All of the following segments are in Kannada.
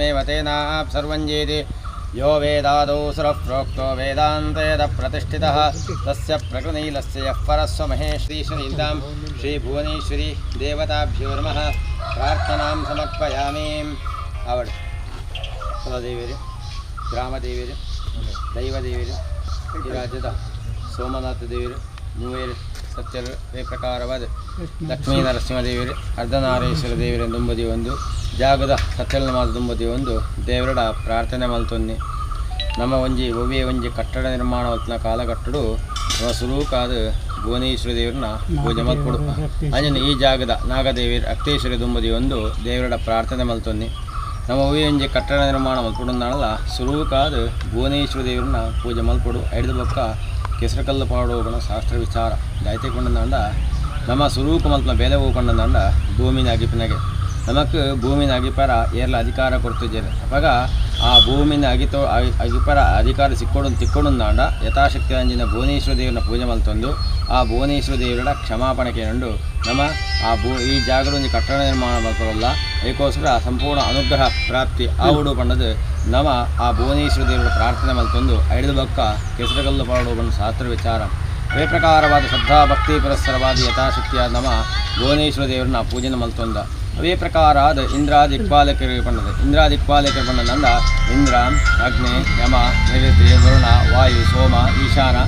सर्वमेव तेनाप्सर्वञ्जेति यो वेदादौ सुरः प्रोक्तो वेदान्तेदप्रतिष्ठितः तस्य प्रकृतिलस्य यः परस्व महेश्वरीश्वरीतां श्रीभुवनेश्वरी देवताभ्यो नमः प्रार्थनां समर्पयामि आवडे ಕುಲದೇವಿಯರು ಗ್ರಾಮದೇವಿಯರು ದೈವದೇವಿಯರು ಈ ರಾಜ್ಯದ ಸೋಮನಾಥ ದೇವಿಯರು ಮೂವೇರು ಸತ್ಯರು ಈ ಪ್ರಕಾರವಾದ ಲಕ್ಷ್ಮೀ ನರಸಿಂಹದೇವಿಯರು ಅರ್ಧನಾರೇಶ್ವರ ದೇವಿಯರೆಂದುಂಬುದಿ ಒಂದು ಜಾಗದ ಸತ್ಯಲಮಾದ ದುಂಬುದಿ ಒಂದು ದೇವರಡ ಪ್ರಾರ್ಥನೆ ಮಲ್ತೊನ್ನಿ ನಮ್ಮ ಒಂಜಿ ಒವ್ವೆ ಒಂಜಿ ಕಟ್ಟಡ ನಿರ್ಮಾಣ ಹೊತ್ತಿನ ಕಾಲಘಟ್ಟಡು ನಮ್ಮ ಸುರೂಕಾದ ಭುವನೇಶ್ವರ ದೇವರನ್ನ ಪೂಜೆ ಮಲ್ಕೊಡು ಅಂಜನೆ ಈ ಜಾಗದ ನಾಗದೇವಿಯರು ಅಕ್ತೇಶ್ವರಿ ದುಂಬುದಿ ಒಂದು ದೇವರಡ ಪ್ರಾರ್ಥನೆ ಮಲ್ತೊನ್ನಿ ನಮ್ಮ ಒಂಜಿ ಕಟ್ಟಡ ನಿರ್ಮಾಣ ಮಲ್ಪಡುಂದಾಣಲ್ಲ ಸುರೂಕಾದ ಭುವನೇಶ್ವರ ದೇವರನ್ನ ಪೂಜೆ ಮಲ್ಪಡು ಐದು ಬೊಕ್ಕ ಕೆಸರಕಲ್ಲು ಪಾಡೋಗಣ ಶಾಸ್ತ್ರ ವಿಚಾರ ದಾಯ್ತಿಕೊಂಡಂದಾಂಡ ನಮ್ಮ ಸುರೂಕ ಮಲ್ಪನ ಬೇಲೆ ಹೋಗ್ಕೊಂಡಂದಾಂಡ ಭೂಮಿನ ಅಗಿಪಿನಾಗೆ ನಮಕ್ ಭೂಮಿನ ಅಗಿಪರ ಏರ್ಲ ಅಧಿಕಾರ ಕೊಡ್ತಿದ್ದಾರೆ ಅವಾಗ ಆ ಭೂಮಿನ ಅಗಿಪರ ಅಧಿಕಾರ ತಿಕ್ಕೊಂಡಂದಾಂಡ ಯಥಾಶಕ್ತಿ ಅಂಜಿನ ಭುವನೇಶ್ವರ ದೇವರನ್ನ ಪೂಜೆ ಮಲ್ತೊಂದು ಆ ಭುವನೇಶ್ವರ ದೇವರ ಕ್ಷಮಾಪಣೆಗೆ ನಂಡು ನಮ್ಮ ಈ ಜಾಗದ ಒಂದು ಕಟ್ಟಡ ನಿರ್ಮಾಣ ಮಲ್ಪರಲ್ಲ ಅದಕ್ಕೋಸ್ಕರ ಸಂಪೂರ್ಣ ಅನುಗ್ರಹ ಪ್ರಾಪ್ತಿ ಆವುಡು ಪಂಡದು ನಮ್ಮ ಆ ಭುವನೇಶ್ವರ ದೇವರ ಪ್ರಾರ್ಥನೆ ಮಲ್ತೊಂದು ಐದು ಬೊಕ್ಕ ಕೆಸರಗಲ್ಲು ಪಾಡು ಬಂದು ಶಾಸ್ತ್ರ ವಿಚಾರ ಅದೇ ಪ್ರಕಾರವಾದ ಶ್ರದ್ಧಾ ಭಕ್ತಿ ಪುರಸ್ಸರವಾದ ಯಥಾಶಕ್ತಿಯಾದ ನಮ್ಮ ಭುವನೇಶ್ವರ ದೇವರನ್ನ ಪೂಜೆನ ಮಲ್ತೊಂದ ಅವೇ ಪ್ರಕಾರದ ಇಂದ್ರಾದಿಕ್ಪಾಲಕರಿಗೆ ಪಂಡದು ಇಂದ್ರಾದಿಕ್ಪಾಲಕರು ಪಂಡದಂದ ಇಂದ್ರ ಅಗ್ನಿ ಯಮ ನೈಋತಿ ವರುಣ ವಾಯು ಸೋಮ ಈಶಾನ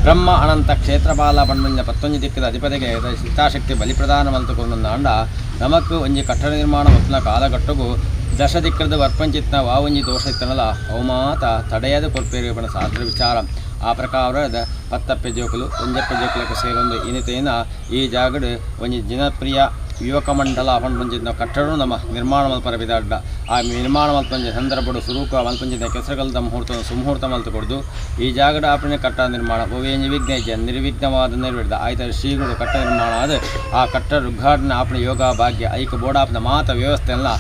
ಬ್ರಹ್ಮ ಅನಂತ ಕ್ಷೇತ್ರಪಾಲ ಪಂಡ 11 ದಿಕ್ಕದ ಅಧಿಪತಿಗೆ ಹಿತಾಶಕ್ತಿ ಬಲಿಪ್ರದಾನ ಮಲ್ತುಕೊಂಡಂದಾಂಡ ನಮಕ್ ಒಂಜಿ ಕಟ್ಟಡ ನಿರ್ಮಾಣ ಮೊತ್ತನ ಕಾಲಘಟ್ಟಗೂ ದಶ ದಿಕ್ಕದ ವರ್ಪಂಚಿತ್ನ ವಾವಂಜಿ ದೋಷ ಇತ್ತನಲ್ಲ ಅವು ಮಾತ ತಡೆಯದ ಕೊರ್ಪೇರಿ ಪಣ ಶಾಸ್ತ್ರ ವಿಚಾರ ಆ ಪ್ರಕಾರದ 10 ಪೆಜೋಕಲು 1 ಪೆಜೋಕಲಕ್ಕೆ ಸೇರೊಂದು ಇನಿತೇನ ಈ ಜಾಗಡ್ ಒಂಜಿ ಜನಪ್ರಿಯ ಯುವಕ ಮಂಡಲ ಪಂಪಂಚಿನ ಕಟ್ಟಡ ನಮ್ಮ ನಿರ್ಮಾಣ ಮಲ್ಪರ ಬಿದಾಡ್ಡ ಆ ನಿರ್ಮಾಣ ಮಲ್ಪಂಚ ಸಂದರ್ಭಡು ಸುರೂಕ ಮಲ್ಪಂಚಿನ ಕೆಸರಗಲ್ದ ಮುಹೂರ್ತ ಸುಮುಹೂರ್ತ ಮಲ್ತು ಕೊಡ್ದು ಈ ಜಾಗಡ ಆಪಣೆ ಕಟ್ಟಡ ನಿರ್ಮಾಣ ಒವೇಂಜಿ ವಿಘ್ನೇಜ ನಿರ್ವಿಘ್ನವಾದ ನೆರವೇರಿದ ಆಯ್ತ ಶ್ರೀಗಳು ಕಟ್ಟಡ ನಿರ್ಮಾಣ ಆದ ಆ ಕಟ್ಟಡ ಉದ್ಘಾಟನೆ ಆಪಣೆ ಯೋಗ ಭಾಗ್ಯ ಐಕ ಬೋಡಾಪನ ಮಾತ ವ್ಯವಸ್ಥೆ ಎಲ್ಲ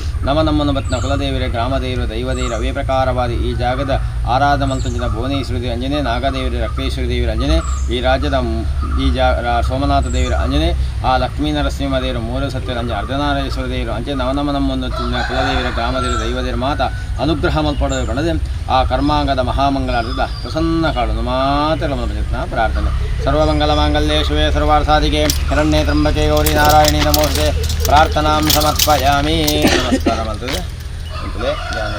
ನಮ್ಮನ್ನು ಬತ್ನ ಕುಲದೇವರೇ ಗ್ರಾಮದೇವರು ದೈವದೇವರು ಅವೇ ಪ್ರಕಾರವಾದ ಈ ಜಾಗದ ಆರಾಧ ಮಲ್ಪಂಚಿನ ಭುವನೇಶ್ವರಿ ದೇವಿ ಅಂಜನೆ ನಾಗದೇವರಿ ರಕ್ತೇಶ್ವರಿ ದೇವಿರ ಅಂಜನೆ ಈ ರಾಜ್ಯದ ಈ ಸೋಮನಾಥ ದೇವರ ಅಂಜನೆ ಆ ಲಕ್ಷ್ಮೀ ನರಸಿಂಹ ದೇವರು ಮೂರು ಸತ್ಯ ಅಂಜೆ ಅರ್ಧನಾರೇಶ್ವರ ದೇವರು ಅಂಚೆ ನಮ್ಮನ್ನು ಕುಲದೇವರ ಗ್ರಾಮದೇವರು ದೈವದೇವರು ಮಾತ ಅನುಗ್ರಹ ಮಲ್ಪಡೋದು ಕಣದೆ ಆ ಕರ್ಮಾಂಗದ ಮಹಾಮಂಗಲಾರ್ಧದ ಪ್ರಸನ್ನ ಕಾಡು ಮಾತ್ರ ಪ್ರಾರ್ಥನೆ ಸರ್ವಮಂಗಲ ಮಾಂಗಲ್ಯೇ ಶಿವೇ ಸರ್ವಾರ್ಥಾದಿಗೆ ಹಿರಣ್ಯೇ ತ್ರಂಬಕೆ ಗೌರಿ ನಾರಾಯಣಿ ನಮೋಸ್ತೆ ಪ್ರಾರ್ಥನಾಂ ಸಮರ್ಪಯಾಮಿ ನಮಸ್ಕಾರ ಮಲ್ತದೆ ಅಂತಲೇ ಧ್ಯಾನ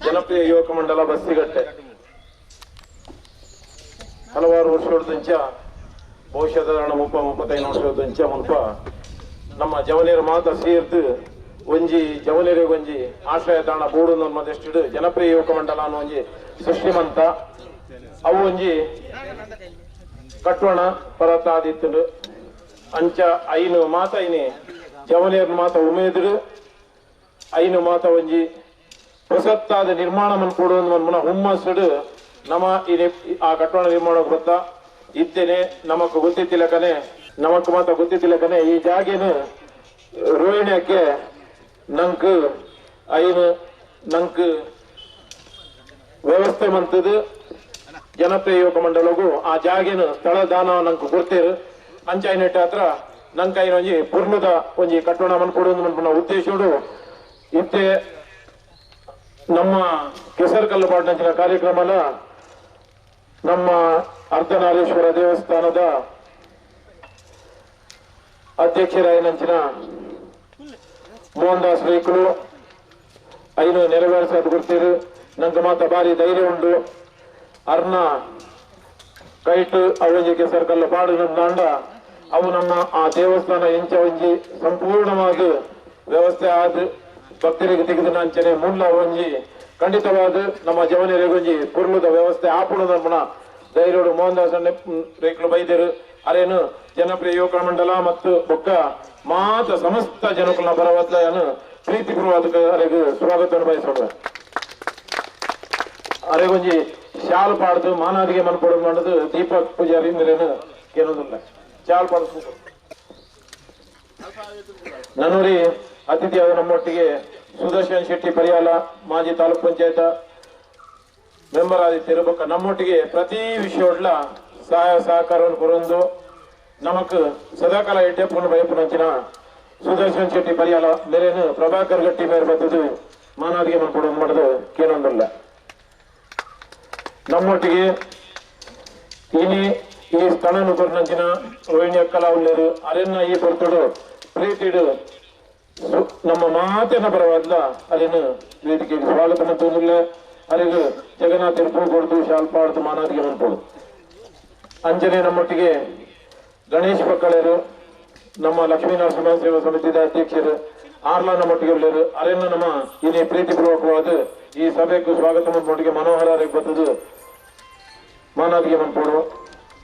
ಜನಪ್ರಿಯ ಯುವಕ ಮಂಡಲ ಬಸ್ತಿಗಟ್ಟೆ ಹಲವಾರು ವರ್ಷದಂಚ ಭವಿಷ್ಯದ 35 ವರ್ಷದಂಚ ಮುನ್ಪ ನಮ್ಮ ಜವನೇರ ಮಾತ ಸೇರ್ದು ಒಂಜಿ ಜವನೇರಿಗೆ ಒಂಜಿ ಆಶ್ರಯ ತಾಣ ಬೋಡು ನಮ್ಮದೆಷ್ಟು ಜನಪ್ರಿಯ ಯುವಕ ಮಂಡಲ ಅನ್ನೋ ಒಂಜಿ ಸೃಷ್ಟಿಮಂತ ಅವು ಒಂಜಿ ಕಟ್ಟೋಣ ಪರತಾದಿತ್ತು ಅಂಚ ಐನು ಮಾತ ಐನಿ ಜವನೇರ್ ಮಾತ ಉಮೇದುಡು ಐನು ಮಾತ ಒಂಜಿ ಪ್ರಸಕ್ತಾದ ನಿರ್ಮಾಣ ಮನ್ಕೊಡು ಮನ ಹುಮ್ಮಸ್ಸುಡು ನಮ ಆ ಕಟ್ಟಡ ನಿರ್ಮಾಣ ಗೊತ್ತಾ ಇದ್ದೇನೆ ನಮಕ್ ಗೊತ್ತಿತ್ತಿಲ್ಲಕನೆ ನಮಕ್ ಮಾತ್ರ ಗೊತ್ತಿತ್ತಿಲ್ಲಕನೆ ಈ ಜಾಗೇನು ರೋಹಿಣಿಯಕ್ಕೆ ನಂಕ್ ಐನು ನಂಕ್ ವ್ಯವಸ್ಥೆ ಮಂತದು ಜನಪ್ರಿಯ ಯುವಕ ಮಂಡಲಗೂ ಆ ಜಾಗೇನು ಸ್ಥಳ ದಾನ ನಂಕ್ ಕೊಡ್ತೇರು ಅಂಚಾಯ್ನೆಟ್ಟ ಹತ್ರ ನಂಕ್ ಐನು ಒಂಜಿ ಪುರ್ಲುದ ಒಂಜಿ ಕಟ್ಟಡ ಮನ್ಕೊಡು ಮನ್ಪುನ ಉದ್ದೇಶಡು ಇತ್ತೆ ನಮ್ಮ ಕೆಸರ್ಕಲ್ಲು ಪಾಡ್ನಂಚಿನ ಕಾರ್ಯಕ್ರಮದ ನಮ್ಮ ಅರ್ಧನಾರೀಶ್ವರ ದೇವಸ್ಥಾನದ ಅಧ್ಯಕ್ಷರಾಯನಂಚಿನ ಮೋಹನ್ ದಾಸ್ ರೈಕುಲು ಐನು ನೆರವೇರಿಸೋದು ಗೊತ್ತೀರು ನಂಗೆ ಮಾತ್ರ ಭಾರಿ ಧೈರ್ಯ ಉಂಟು ಅರ್ನ ಕೈಟ್ ಅವೊಂಜಿ ಕೆಸರ್ಕಲ್ಲು ಪಾಡು ನಂದ ಅವು ನಮ್ಮ ಆ ದೇವಸ್ಥಾನ ಎಂಚ ಒಂಜಿ ಸಂಪೂರ್ಣವಾದ ವ್ಯವಸ್ಥೆ ಆದ ಭಕ್ತರಿಗೆ ತೆಗೆದು ಅಂಚನೆ ಮುಲ್ಲ ಒಂಜಿ ಖಂಡಿತವಾದ ನಮ್ಮ ಜವನಿಯರಿಗೆ ಒಂಜಿ ಪುರ್ಲುದ ವ್ಯವಸ್ಥೆ ಆಪುಡು ನಮ್ಮನ ಧೈರ್ಯಡು ಮೋಹನ್ ದಾಸ್ ರೇಖಲು ಬೈದರು ಅರೇನು ಜನಪ್ರಿಯ ಯುವಕ ಮಂಡಲ ಮತ್ತು ಬೊಕ್ಕ ಮಾತ ಸಮಸ್ತ ಜನಕುಲ ಬರವತ್ತನು ಪ್ರೀತಿಪೂರ್ವಕ ಅರೆಗೂ ಸ್ವಾಗತವನ್ನು ಬಯಸೋಣ ಅರೆಗೊಂಜಿ ಶಾಲ್ ಪಾಡ್ದು ಮಾನಾದಿಗೆ ಮನ್ಕೊಡೋದು ಮಾಡೋದು ದೀಪಕ್ ಪೂಜಾರಿ ಮೇಲೇನು ಏನೋದಿಲ್ಲ ಶಾಲ್ ಪಾಡ್ದು ನನ್ನೂರಿ ಅತಿಥಿಯಾದ ನಮ್ಮೊಟ್ಟಿಗೆ ಸುದರ್ಶನ್ ಶೆಟ್ಟಿ ಪರಿಯಾಲ ಮಾಜಿ ತಾಲೂಕ್ ಪಂಚಾಯತ್ ಮೆಂಬರ್ ಆದಿತ್ಯರು ಬೊಕ್ಕ ನಮ್ಮೊಟ್ಟಿಗೆ ಪ್ರತಿ ವಿಷಯಡ್ಲ ಸಹಾಯ ಸಹಕಾರವನ್ನು ಕೊರೊಂದು ನಮಕ್ ಸದಾಕಾಲ ಎಡ್ಡೆಪ್ಪನ್ನು ಭಯಪುನಂಚಿನ ಸುದರ್ಶನ್ ಶೆಟ್ಟಿ ಪರಿಯಾಲ ಮೇರೇನು ಪ್ರಭಾಕರ್ ಗಟ್ಟಿ ಮೇರೆ ಬರ್ತದು ಮಾನಾದಿಗೆ ಮನ್ಕೊಡೋದು ಮಾಡೋದು ಕೇಳೊಂದಲ್ಲ ನಮ್ಮೊಟ್ಟಿಗೆ ಇನಿ ಈ ಸ್ಥಳನು ಕೊರನಂಚಿನ ರೋಹಿಣಿ ಅಕ್ಕಲ ಉಳ್ಳೇರು ಅರೆನ್ನ ಈ ಬರ್ತಡು ಪ್ರೀತಿಡು ನಮ್ಮ ಮಾತಿನ ಪರವಾದ್ಲ ಅದೇನು ವೇದಿಕೆಗೆ ಸ್ವಾಗತ ಮಂತಂದಿಲ್ಲ ಅಲ್ಲಿಗೆ ಜಗನ್ನಾಥ್ ತಿರುಪು ಕೊಡ್ದು ಶಾಲ್ಪಾಡ್ದು ಮಾನಾದಿಗೆ ಮನ್ಪೋದು ಅಂಜನೆ ನಮ್ಮೊಟ್ಟಿಗೆ ಗಣೇಶ್ ಮಕ್ಕಳರು ನಮ್ಮ ಲಕ್ಷ್ಮೀನರಸಿಂಹ ಸೇವಾ ಸಮಿತಿದ ಅಧ್ಯಕ್ಷರು ಆರ್ಲಾ ನಮ್ಮೊಟ್ಟಿಗೆ ಉಳ್ಳೇರು ಅರೆನ್ನು ನಮ್ಮ ಇಲ್ಲಿ ಪ್ರೀತಿಪೂರ್ವಕವಾದ ಈ ಸಭೆಗೂ ಸ್ವಾಗತ ಮಂತ್ರಿಗೆ ಮನೋಹರ ಬರ್ತದು ಮಾನಾದಿಗೆ ಮನ್ಪೋಡು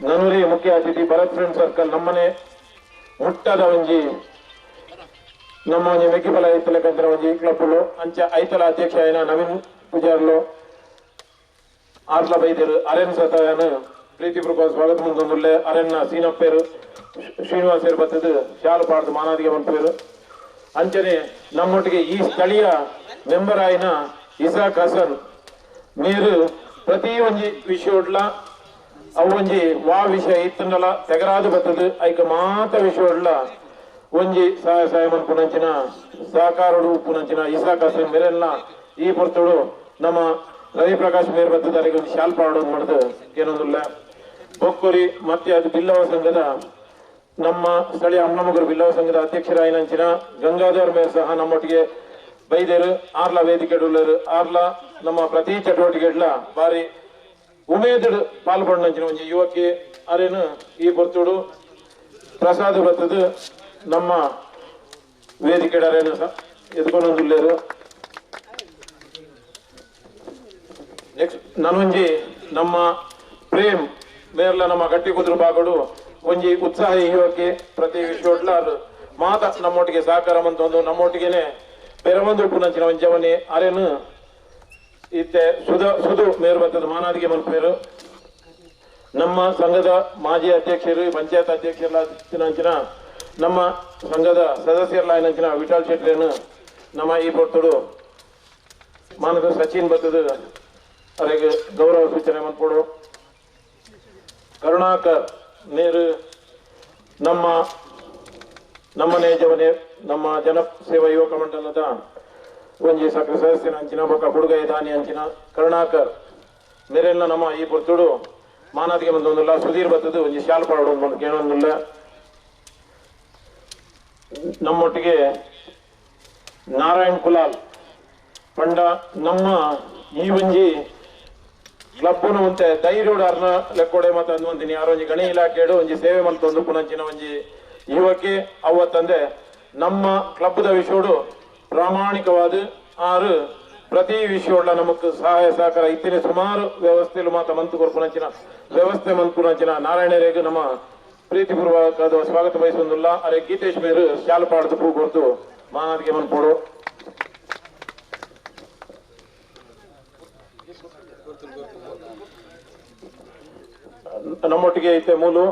ನನ್ನೂರಿ ಮುಖ್ಯ ಅತಿಥಿ ಭರತ್ ಫ್ರೆಂಡ್ ಸರ್ಕಲ್ ನಮ್ಮನೆ ಮುಟ್ಟದ ಒಂಜಿ ನಮ್ಮ ಒಂಜಿ ಮೆಕ್ಕಿಬಲ ಐತಲಕಂತ್ರ ಒಂಜಿ ಕ್ಲಬ್ಲು ಅಂಚ ಐತಲ ಅಧ್ಯಕ್ಷ ಆಯ್ನ ನವೀನ್ ಪೂಜಾರ್ಲು ಆರ್ಲ ಬೈದರು ಅರೆನ್ ಸತಾಯನು ಪ್ರೀತಿಪೂರ್ವಕ ಸ್ವಾಗತ ಮುಂದೊಂದುಲ್ಲೆ ಅರೆನ್ನ ಸೀನಪ್ಪೇರು ಶ್ರೀನಿವಾಸರು ಬರ್ತದು ಶಾಲು ಪಾಡ್ದು ಮಾನಾದಿಗೆ ಮನ್ಪೇರು ಅಂಚನೆ ನಮ್ಮೊಟ್ಟಿಗೆ ಈ ಸ್ಥಳೀಯ ಮೆಂಬರ್ ಆಯ್ನ ಇಸಾಕ್ ಹಸನ್ మీరు ಪ್ರತಿ ಒಂಜಿ ವಿಷಯಡ್ಲ ಅವೊಂಜಿ ವಾ ವಿಷಯ ಇತ್ತಂಡಲ ತೆಗರಾದು ಬರ್ತದು ಐಕ ಮಾತ ವಿಷಯಡ್ಲ ಒಂಜಿ ಸಹಾಯ ಮನ್ಪುನಂಚಿನ ಸಹಕಾರಡು ಉಪ್ಪುನಂಚಿನ ಇಸಾಕ್ ಹಸನ್ ಮೇರೆಲ್ಲ ಈ ಪೊರ್ತುಡು ನಮ್ಮ ರವಿ ಪ್ರಕಾಶ್ ಮೇರ್ ಬರ್ತದೆ ಅಲ್ಲಿಗೆ ಒಂದು ಶಾಲ್ ಪಾಡೋದು ಮಾಡಿದು ಏನೊಂದಿಲ್ಲ ಬೊಕ್ಕುರಿ ಮತ್ತೆ ಅದು ಬಿಲ್ಲವ ಸಂಘದ ನಮ್ಮ ಸ್ಥಳೀಯ ಅಮ್ಮನಮಗರು ಬಿಲ್ಲವ ಸಂಘದ ಅಧ್ಯಕ್ಷರಾಯಿನಂಚಿನ ಗಂಗಾಧರ್ ಮೇರ್ ಸಹ ನಮ್ಮೊಟ್ಟಿಗೆ ಬೈದೇರು ಆರ್ಲ ವೇದಿಕೆ ಉಳ್ಳರು ಆರ್ಲ ನಮ್ಮ ಪ್ರತಿ ಚಟುವಟಿಕೆಡ್ಲ ಬಾರಿ ಉಮೇದುಡು ಪಾಲ್ಗೊಂಡಂಚಿನ ಒಂಜಿ ಯುವಕಿ ಅರೇನು ಈ ಬರ್ತುಡು ಪ್ರಸಾದ ಬರ್ತದು ನಮ್ಮ ವೇದಿಕೆ ಅರೇನು ಸಹ ಎದ್ಕೊಂಡೊಂದುಲ್ಲೇರು ನೆಕ್ಸ್ಟ್ ನನೊಂಜಿ ನಮ್ಮ ಪ್ರೇಮ್ ಮೇರ್ಲ ನಮ್ಮ ಗಟ್ಟಿ ಕುದುರು ಬಾಗಡು ಒಂಜಿ ಉತ್ಸಾಹ ಇಯೋಕೆ ಪ್ರತಿ ವಿಷಯಡ್ಲ ಮಾತ ನಮ್ಮೊಟ್ಟಿಗೆ ಸಹಕಾರ ಮಂತೊಂದು ನಮ್ಮೊಟ್ಟಿಗೆನೆ ಬೆರವಂದು ಉಪ್ಪುನಂಚಿನ ಒಂಜವನಿ ಅರೆನು ಇತ್ತೆ ಸುದು ಮೇರು ಬರ್ತದ ಮಾನಾದಿಗೆ ಮಲ್ಪೇರು ನಮ್ಮ ಸಂಘದ ಮಾಜಿ ಅಧ್ಯಕ್ಷರು ಪಂಚಾಯತ್ ಅಧ್ಯಕ್ಷರಂಚಿನ ನಮ್ಮ ಸಂಘದ ಸದಸ್ಯರ್ಲಾಯನಂಚಿನ ವಿಠಲ್ ಶೆಟ್ರೇನು ನಮ್ಮ ಈ ಪೊರ್ತುಡು ಮಾನದ ಸಚಿನ್ ಬರ್ತದ ಅವರಿಗೆ ಗೌರವ ಸೂಚನೆ ಮಲ್ಪಡು ಕರುಣಾಕರ್ ನೀರು ನಮ್ಮ ನೇಜವನೇ ನಮ್ಮ ಜನಸೇವಾ ಯುವಕ ಮಂಡಲದ ಒಂಜಿ ಸಕ್ರಿಯ ಸದಸ್ಯನ ಅಂಚಿನ ಬೊಕ್ಕ ಹುಡುಗ ದಾನಿ ಅಂಚಿನ ಕರುಣಾಕರ್ ಮೇರೆಲ್ಲ ನಮ್ಮ ಈ ಪೊರ್ತುಡು ಮಾನಾದಿಗೆ ಬಂದೊಂದಿಲ್ಲ ಸುಧೀರ್ ಬರ್ತದು ಒಂಜಿ ಶಾಲ್ ಪಾಡು ಬಂದು ಕೇಳೊಂದಿಲ್ಲ ನಮ್ಮೊಟ್ಟಿಗೆ ನಾರಾಯಣ್ ಕುಲಾಲ್ ಪಂಡ ನಮ್ಮ ಈ ಒಂಜಿ ಕ್ಲಬ್ನು ಒಂತೆ ಧೈರ್ಯೋಡು ಅರ್ನ ಲೆಕ್ಕೋಡೆ ಮತ್ತು ಅಂದ್ವಂತೀನಿ ಯಾರೋ ಒಂಜಿ ಗಣಿ ಇಲಾಖೆಡು ಒಂಜಿ ಸೇವೆ ಮಲ್ತೊಂದು ಪುನಂಚಿನ ಒಂಜಿ ಯುವಕಿ ಅವತ್ತಂದೆ ನಮ್ಮ ಕ್ಲಬ್ದ ವಿಷಯೋಡು ಪ್ರಾಮಾಣಿಕವಾದ ಆರು ಪ್ರತಿ ವಿಷಯೋಡ್ಲ ನಮಕ್ ಸಹಾಯ ಸಹಕಾರ ಇತ್ತಿನ ಸುಮಾರು ವ್ಯವಸ್ಥೆಲು ಮಾತ ಮಂತು ಕೊರ್ಪುನಂಚಿನ ವ್ಯವಸ್ಥೆ ಮಂತ್ಪುನಂಚಿನ ನಾರಾಯಣರೇಗ ನಮ್ಮ ಪ್ರೀತಿಪೂರ್ವಕವಾದ ಸ್ವಾಗತ ಬಯಸೊಂದಿಲ್ಲ ಅರೆ ಗೀತೇಶ್ ಮೇರು ಶಾಲು ಪಾಡ್ದು ಪೂ ಕೊಡ್ತು ಮಾನಾದಿಗೆ ಮನ್ಪೋಡು ನಮ್ಮೊಟ್ಟಿಗೆ ಐತೆ ಮೂಲು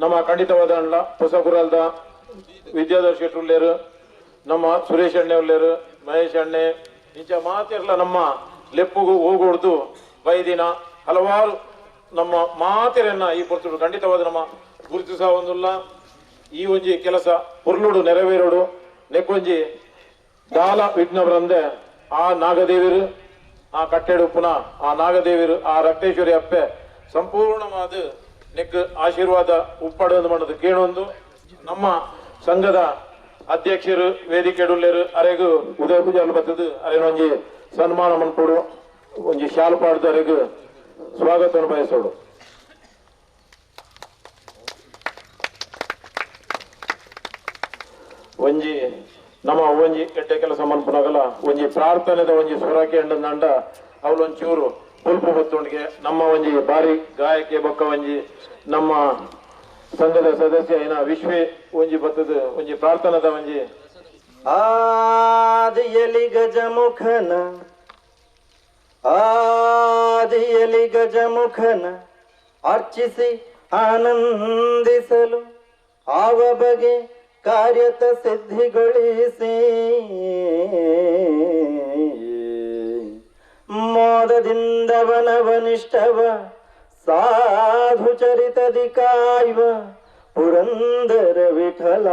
ನಮ್ಮ ಖಂಡಿತವಾದ ಅಣ್ಣ ಹೊಸಗುರಲ್ದ ವಿದ್ಯಾಧರ್ ಶೆಟ್ಟುಳ್ಳೇರು ನಮ್ಮ ಸುರೇಶ್ ಅಣ್ಣೆ ಉಳ್ಳೇರು ಮಹೇಶ್ ಅಣ್ಣೆ ಇಂಚ ಮಾತಿರ್ಲ ನಮ್ಮ ಲೆಪ್ಪುಗೂ ಹೋಗೊಡ್ದು ಬೈದಿನ ಹಲವಾರು ನಮ್ಮ ಮಾತಿರನ್ನ ಈ ಪೊರ್ತುಡು ಖಂಡಿತವಾದ ನಮ್ಮ ಗುರುತಿಸ ಒಂದಿಲ್ಲ ಈ ಒಂಜಿ ಕೆಲಸ ಪುರ್ಲುಡು ನೆರವೇರೋಡು ನೆಕ್ಕೊಂಜಿ ದಾಲ ವಿಘ್ನವರಂದೆ ಆ ನಾಗದೇವಿರು ಆ ಕಟ್ಟೆಡು ಪುನಃ ಆ ನಾಗದೇವಿರು ಆ ರಕ್ತೇಶ್ವರಿ ಅಪ್ಪೆ ಸಂಪೂರ್ಣವಾದ ನೆಕ್ ಆಶೀರ್ವಾದ ಉಪ್ಪಡೋದು ಮಾಡೋದು ಕೇಳೊಂದು ನಮ್ಮ ಸಂಘದ ಅಧ್ಯಕ್ಷರು ವೇದಿಕೆಡುಲ್ಲೇರು ಅರೆಗೂ ಉದಯ ಪೂಜೆ ಬರ್ತದೆ ಅರೆನೊಂಜಿ ಸನ್ಮಾನ ಮನ್ಕೊಡು ಒಂಜಿ ಶಾಲು ಪಾಡ್ದು ಅರೆಗೂ ಸ್ವಾಗತವನ್ನು ಬಯಸೋಡು ಒಂಜಿ ನಮ್ಮ ಒಂಜಿ ಕೆಟ್ಟ ಕೆಲಸ ಮನ್ಪುನಾಗಲ್ಲ ಒಂಜಿ ಪ್ರಾರ್ಥನೆದ ಒಂಜಿ ಸ್ವರಕ್ಕೆ ಅಂಡ ಅವಳೊಂಚೂರು ಪುಲ್ಪು ಬತ್ತೊಂಡಿಗೆ ನಮ್ಮ ಒಂಜಿ ಬಾರಿ ಗಾಯಕ್ಕೆ ಬೊಕ್ಕ ಒಂಜಿ ನಮ್ಮ ಸಂಘದ ಸದಸ್ಯ ಏನ ವಿಶ್ವೇ ಒಂಜಿ ಬತ್ತದ ಒಂಜಿ ಪ್ರಾರ್ಥನದ ಒಂಜಿ ಆದಿಯಲಿ ಗಜಮುಖನ ಅರ್ಚಿಸಿ ಆನಂದಿಸಲು ಆವ ಬಗೆ ಕಾರ್ಯತ ಸಿದ್ಧಿಗೊಳಿಸಿ ಮೋದದಿಂದ ವನವನಿಷ್ಠವ ಸಾಧು ಚರಿತದಿ ಕಾಯುವ ಪುರಂದರ ವಿಠಲ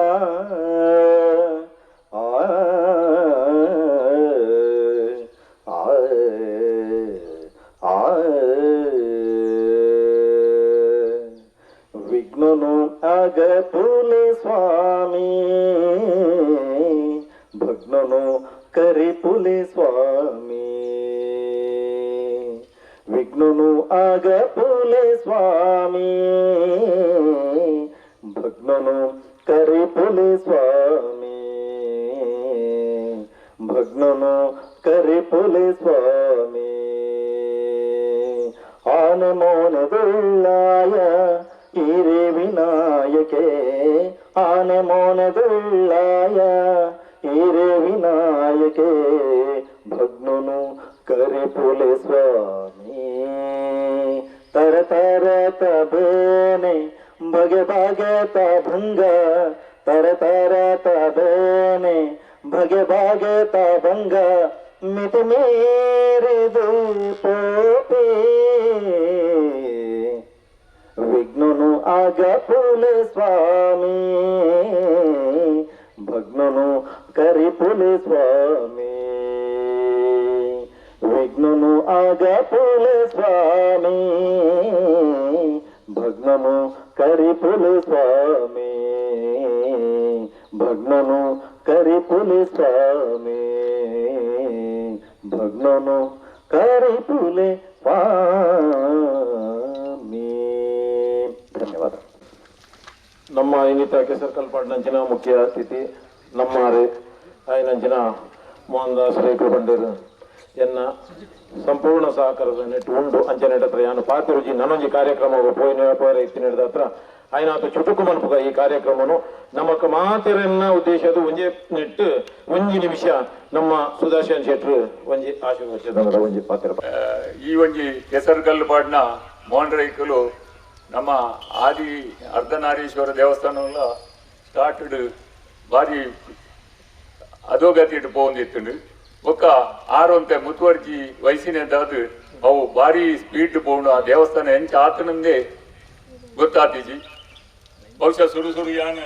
ವಿಘ್ನನು ಆಗ ಪೂಲೆ ಸ್ವಾಮಿ ಭಗ್ನನು ಕರಿಪುಲೆ ಸ್ವಾಮಿ ವಿಘ್ನನು ಆಗ ಪೂಲೆ ಸ್ವಾಮಿ ಭಗ್ನನು ಕರಿಪುಲೆ ಸ್ವಾಮಿ ಭಗ್ನನು ಕರಿಪುಲೆ ಸ್ವಾಮಿ ಆನೆ ಮೋನದುಳ್ಳಾಯ ಈರೆ ವಿನಾಯಕೆ ಆನೆ ಮೋನದುಳ್ಳಾಯ ಈರೆ ವಿನಾಯಕೆ ಭಗ್ನನು ಕರಿಪುಲೆ ಸ್ವಾಮಿ ತರ ತರ ತಬೇನೆ ಭಗೆ ಭಾಗತ ಭಂಗ ತರ ತರ ತಬೇನೆ ಭಗೆ ಭಾಗತ ಭಂಗ ಮಿತಿ ಮೇರಿದು ಪೋಪೆ ವಿಘ್ನನು ಆಗ ಪುಲೆ ಸ್ವಾಮಿ ಭಗ್ನನು ಕರಿಪುಲೆ ಸ್ವಾಮಿ ವಿಘ್ನನು ಆಗ ಪುಲೆ ಸ್ವಾಮಿ ಭಗ್ನನು ಕರಿಪುಲೆ ಸ್ವಾಮಿ ಭಗ್ನನು ಕರಿಪುಲೆ ಸ್ವಾಮಿ ಭಗ್ನನು ಕರಿಪುಲೆ ಸ್ವಾಮಿ. ಧನ್ಯವಾದ. ನಮ್ಮ ಇನ್ನಿತ ಕೆಸರ್ಕಲ್ಪಾಡ್ನಂಚಿನ ಮುಖ್ಯ ಅತಿಥಿ ನಮ್ಮಾರೆ ಆಯ್ನಂಚಿನ ಮೋಹನ್ ದಾಸ್ ರೇಖು ಬಂಡೇರು ಎನ್ನ ಸಂಪೂರ್ಣ ಸಹಕಾರದ ನೆಟ್ಟು ಉಂಡು ಅಂಚೆ ನೆಟ್ಟತ್ರ ಯಾನು ಪಾತಿರುಜಿ ನನೊಂಜಿ ಕಾರ್ಯಕ್ರಮ ಪೋಯಿನ ವ್ಯಾಪಾರ ಇತ್ತಿನ ಹತ್ರ ಆಯ್ನಾತು ಚುಟುಕು ಮನ್ಪುಗ ಈ ಕಾರ್ಯಕ್ರಮನು ನಮಕ್ ಮಾತಿರನ್ನ ಉದ್ದೇಶದ ಒಂಜಿ ನೆಟ್ಟು ಒಂಜಿ ನಿಮಿಷ ನಮ್ಮ ಸುದರ್ಶನ್ ಶೆಟ್ರು ಒಂಜಿ ಆಶೀರ್ವಚನದ ಒಂಜಿ ಪಾತ್ರ ಈ ಒಂಜಿ ಕೆಸರುಗಲ್ಲು ಪಾಡ್ನ ಮೋಂಡ್ರೈಕಲು ನಮ್ಮ ಆದಿ ಅರ್ಧನಾರೀಶ್ವರ ದೇವಸ್ಥಾನ ಸ್ಟಾರ್ಟೆಡ್ ಬಾರಿ ಅಧೋಗತಿ ಪೋಂದಿತ್ತು ಒಕ್ಕ ಆರೋಂತೆ ಮುತುವರ್ಜಿ ವಯಸ್ಸಿನದಾದ ಅವು ಬಾರಿ ಸ್ಪೀಡ್ ಪೋಂಡು ಆ ದೇವಸ್ಥಾನ ಎಂಚ ಆತನಂದೇ ಗೊತ್ತಾತೀಜಿ ಬಹುಶಃ ಸುರು ಯಾನ್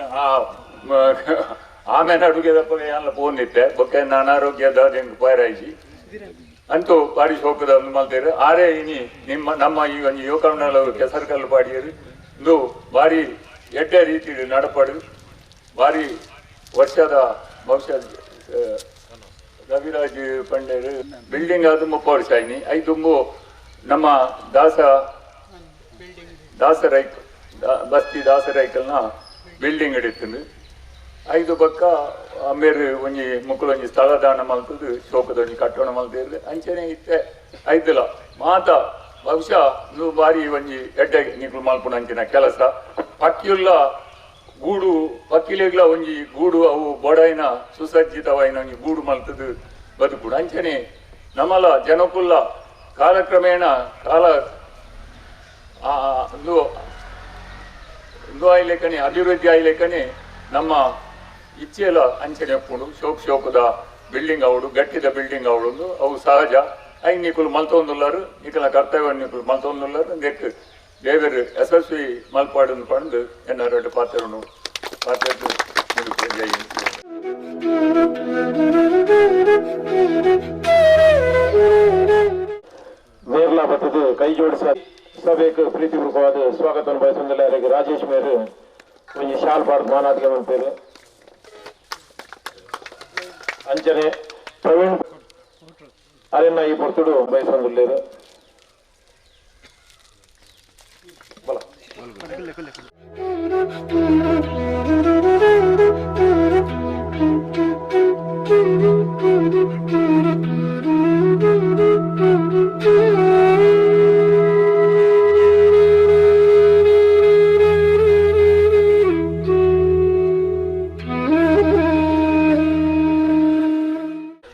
ಆಮೇಲೆ ಅಡುಗೆದಪ್ಪ ಯಾನ್ ಪೋಂದಿತ್ತೆ ಬೊಕ್ಕ ನಾನು ಅನಾರೋಗ್ಯದ ಹೆಂಗ್ ಪೈರಾಯ್ಜಿ ಅಂತೂ ಬಾರಿ ಶೋಕದ ಒಂದು ಮಲ್ತೇರು ಆರೇ ಇನಿ ನಮ್ಮ ಈ ಒಂದು ಯುವಕರ್ಣಲು ಕೆಸರುಕಲ್ಲು ಪಾಡಿಯರು ಇದು ಬಾರಿ ಎಡ್ಡೆ ರೀತಿ ನಡಪಡು ಬಾರಿ ವರ್ಷದ ಬಹುಶಃ ರವಿರಾಜ್ ಪಂಡೇರು ಬಿಲ್ಡಿಂಗ್ ಅದು 30 ವರ್ಷ ಆಯ್ನಿ ಐದುಂಬು ನಮ್ಮ ದಾಸರೈಕ್ ಬಸ್ತಿ ದಾಸರೈಕಲ್ನ ಬಿಲ್ಡಿಂಗ್ ಹಿಡಿತಂದು ಐದು ಪಕ್ಕ ಅಮ್ಮೇರು ಒಂಜಿ ಮುಕ್ಕಳು ಒಂಜಿ ಸ್ಥಳ ದಾನ ಮಲ್ತದ್ದು ಶೋಕದ ಒಂಜಿ ಕಟ್ಟೋಣ ಮಲ್ತಿರ್ಲಿ ಅಂಚನೆ ಇತ್ತೆ ಐದಲ ಮಾತ ಬಹುಶಃ ನೀವು ಬಾರಿ ಒಂಜಿ ಎಡ್ಡೆ ನಿಕ್ಲು ಮಲ್ಪುಣ ಅಂಚಿನ ಕೆಲಸ ಪಕ್ಕಿಯುಲ್ಲ ಗೂಡು ಪಕ್ಕಿಲೆಗ್ಲ ಒಂಜಿ ಗೂಡು ಅವು ಬೊಡೈನ ಸುಸಜ್ಜಿತವೈನ ಒಂಜಿ ಗೂಡು ಮಲ್ತದ್ದು ಬದುಕುಡು ಅಂಚನೆ ನಮ್ಮಲ ಜನಕುಲ್ಲ ಕಾಲಕ್ರಮೇಣ ಕಾಲ ಆಯ್ಲೆಕ್ಕನೆ ಅಭಿವೃದ್ಧಿ ಆಯ್ಲೆಕ್ಕನೆ ನಮ್ಮ ಇಚ್ಛೆಲ್ಲ ಅಂಚನೆ ಒಪ್ಪುಂಡು ಶೋಕದ ಬಿಲ್ಡಿಂಗ್ ಅವಡು ಗಟ್ಟಿದ ಬಿಲ್ಡಿಂಗ್ ಅವಡು ಅವು ಸಹಜ ಐ ನಿಕುಲು ಮಲ್ತೊಂದುಲ್ಲಾರು ನಿಕಲ ಕರ್ತವ್ಯ ನಿಕುಲು ಮಲ್ತೊಂದುಲ್ಲಾರು ನೆಕ್ ದೇವರು ಯಶಸ್ವಿ ಮಲ್ಪಾಡನ್ನು ಪಡೆದು ಎನ್ನಾರು ಪಾತ್ರನು ಜೈ ಮೇರ್ಲಾ ಬತ್ತದು ಕೈ ಜೋಡಿಸ ಸಭೆಗೆ ಪ್ರೀತಿಪೂರ್ವಕವಾದ ಸ್ವಾಗತವನ್ನು ಬಯಸುವುದಿಲ್ಲ ಯಾರಿಗೆ ರಾಜೇಶ್ ಮೇರು ಒಂಜಿ ಶಾಲ್ ಪಾಡ್ದು ಮಾನಾದಿಗೆ ಮಂತೇರು ಅಂಚನೆ ಪ್ರವೀಣ್ ಅರೆನ್ನ ಈ ಪೊರ್ತುಡು ಬಯಸೊಂದುಲ್ಲೇರು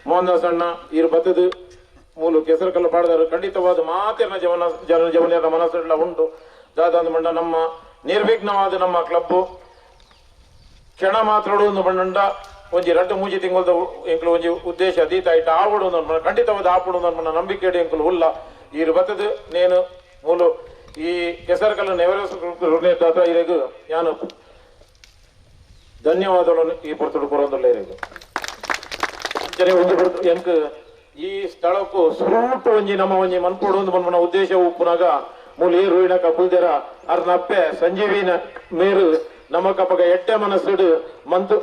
ಮೋಹನ್ದಾಸ್ ಅಣ್ಣ ಇರು ಬತ್ತದು ಮೂಲು ಕೆಸರುಕಲ್ಲು ಪಾಡ್ದಾರು ಖಂಡಿತವಾದ ಮಾತಿನ ಜವನಿಯರ ಮನಸ್ಸೆಲ್ಲ ಉಂಟು ದಾದಾಂದ ಮಂಡ ನಮ್ಮ ನಿರ್ವಿಘ್ನವಾದ ನಮ್ಮ ಕ್ಲಬ್ಬು ಕ್ಷಣ ಮಾತ್ರ ಒಂದು ಬಂಡ ಒಂಜಿ 2-3 ತಿಂಗಳದ ಎಂಕಲು ಒಂಜಿ ಉದ್ದೇಶ ಅತೀತ ಆಯ್ತು ಆವಡು ಖಂಡಿತವಾದ ಆಪಡು ನನ್ನ ನಂಬಿಕೆ ಎಂಕಲು ಉಲ್ಲ ಇರು ಬತ್ತದು ನೇನು ಮೂಲು ಈ ಕೆಸರುಕಲ್ಲು ನೆವರೇಸ ಇರೆಗು ಯಾನು ಧನ್ಯವಾದಗಳನ್ನು ಈ ಪೊರ್ತುಡು ಕೊರೊಂದುಲ್ಲ ಇರೆಗು ಎಂಕ್ ಈ ಸ್ಥಳಕ್ಕೂ ಸುರೂಟು ಒಂಜಿ ನಮ್ಮ ಒಂಜಿ ಮನ್ಪೋಡು ಒಂದು ಮನ್ಮನ ಉದ್ದೇಶ ಉಪ್ಪುನಾಗ ಮೂಲ ಏರು ಇಡಕ ಕುಲ್ದೆರ ಅರ್ನಪ್ಪೆ ಸಂಜೀವಿನ ಮೇರು ನಮಕ ಪಗ ಎಡ್ಡೆ ಮನಸ್ಸುಡು ಮಂತು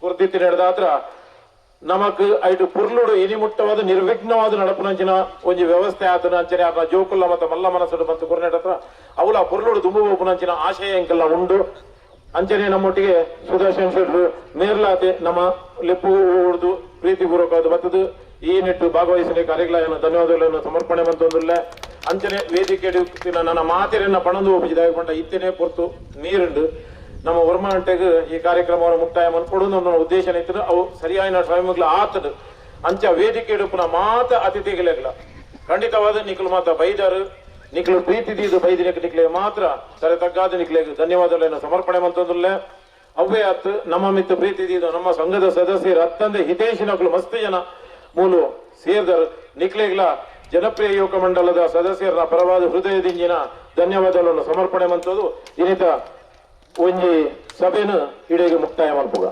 ಕುರ್ದಿತ್ತಿ ನಡೆದಾತ್ರ ನಮಕ್ ಐಟು ಪುರ್ಲುಡು ಇನಿಮುಟ್ಟವಾದ ನಿರ್ವಿಘ್ನವಾದ ನಡಪುನಂಚಿನ ಒಂಜಿ ವ್ಯವಸ್ಥೆ ಆತನ ಅಂಚನೆ ಅರ್ನ ಜೋಕುಲ್ಲ ಮತ್ತು ಮಲ್ಲ ಮನಸ್ಸುಡು ಮತ್ತು ಕುರ್ನೆಟ್ ಹತ್ರ ಅವಳ ಪುರ್ಲುಡು ದುಂಬು ಹೋಪುನಂಚಿನ ಆಶಯ ಎಂಕೆಲ್ಲ ಉಂಡು ಅಂಚನೆ ನಮ್ಮೊಟ್ಟಿಗೆ ಸುದರ್ಶನ್ ಶೆಟ್ರು ಮೇರ್ಲಾತೆ ನಮ್ಮ ಲೆಪ್ಪು ಉಡ್ದು ಪ್ರೀತಿಪೂರ್ವಕವಾದ ಬತ್ತದು ಈ ನಿಟ್ಟು ಭಾಗವಹಿಸಿದ ಕಾರ್ಯಕ್ರಮ ಧನ್ಯವಾದಗಳನ್ನು ಸಮರ್ಪಣೆ ಮಂತೊಂದುಲ್ಲ ಅಂಚನೆ ವೇದಿಕೆ ನನ್ನ ಮಾತಿರನ್ನ ಪಣದು ಒಪ್ಪಿಸಿದಾಗ ಪಂಡ ಇತ್ತೇನೆ ಪೊರ್ತು ನೀರುಂಡು ನಮ್ಮ ವರ್ಮಂಟೆಗೆ ಈ ಕಾರ್ಯಕ್ರಮವನ್ನು ಮುಕ್ತಾಯ ಮನ್ಕೊಡು ನಮ್ಮ ಉದ್ದೇಶ ಇತ್ತು ಅವು ಸರಿಯಾದ ಸಮಯಗಳ ಆತದು ಅಂಚ ವೇದಿಕೆ ಇಡುಪುನ ಮಾತ ಅತಿಥಿಗಳಿಲ್ಲ ಖಂಡಿತವಾದ ನಿಖಲು ಮಾತ ಬೈದಾರು ನಿಖಲು ಪ್ರೀತಿ ದೀದು ಬೈದಿನಕ್ಕೆ ನಿಕ್ಲೆ ಮಾತ್ರ ಸರಿ ತಗ್ಗಾದ ನಿಕ್ಲೆಗೆ ಧನ್ಯವಾದಗಳನ್ನು ಸಮರ್ಪಣೆ ಮಂತೊಂದುಲ್ಲ ಅವೇ ಆತು ನಮ್ಮ ಮಿತ್ತು ಪ್ರೀತಿ ದೀದು ನಮ್ಮ ಸಂಘದ ಸದಸ್ಯರು ಅತ್ತಂದೆ ಹಿತೇಶಿನಗಳು ಮಸ್ತ್ ಜನ ಮೂಲು ಸೇರ್ದರು ನಿಕ್ಲೆಗ್ಲ ಜನಪ್ರಿಯ ಯುವಕ ಮಂಡಲದ ಸದಸ್ಯರ ಪರವಾದ ಹೃದಯದಿಂಜಿನ ಧನ್ಯವಾದಗಳನ್ನು ಸಮರ್ಪಣೆ ಮಂತದು ಇನ್ನಿತ ಒಂಜಿ ಸಭೆನು ಇಡೆಗೆ ಮುಕ್ತಾಯ ಮಲ್ಪುಗ